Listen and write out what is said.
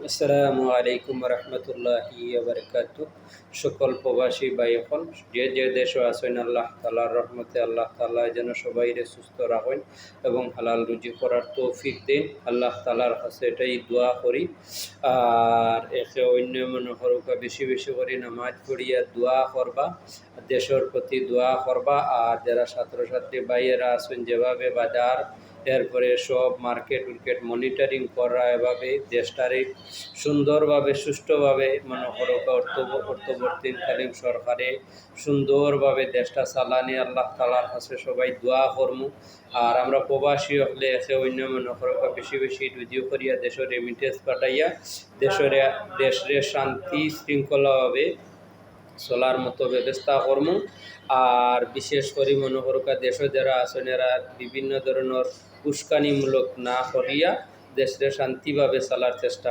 আসসালামু আলাইকুম রহমতুল্লাহি বারকাতু। সকল প্রবাসী ভাই এখন যে যে দেশে আছেন, আল্লাহ তালার রহমতে আল্লাহ তালা যেন সবাইরে সুস্থ রাখেন এবং হালাল রুজি করার তৌফিক দেন। আল্লাহ তালার কাছে এটাই দোয়া করি। আর একে অন্য মনে করুকা বেশি বেশি করে নামাজ পড়িয়া দোয়া করবা, দেশের প্রতি দোয়া করবা। আর যারা ছাত্রছাত্রী ভাইয়েরা আছেন যেভাবে বাজার এরপরে সব মার্কেট উর্কেট মনিটরিং করা, এভাবে দেশটারে সুন্দরভাবে সুষ্ঠুভাবে মনে করো অর্থবর্তীকালীন সরকারে সুন্দরভাবে দেশটা চালানি আল্লাহ তালার কাছে সবাই দোয়া করমু। আর আমরা প্রবাসী হলে এসে অন্য মনে করো বেশি বেশি রুজিও করিয়া দেশের রেমিটেন্স পাঠাইয়া দেশের শান্তি শৃঙ্খলাভাবে চলার মতো ব্যবস্থা করমু। আর বিশেষ করে মনে করুকা দেশে যারা আছেন এরা বিভিন্ন ধরনের উস্কানিমূলক না করিয়া দেশের শান্তিভাবে চলার চেষ্টা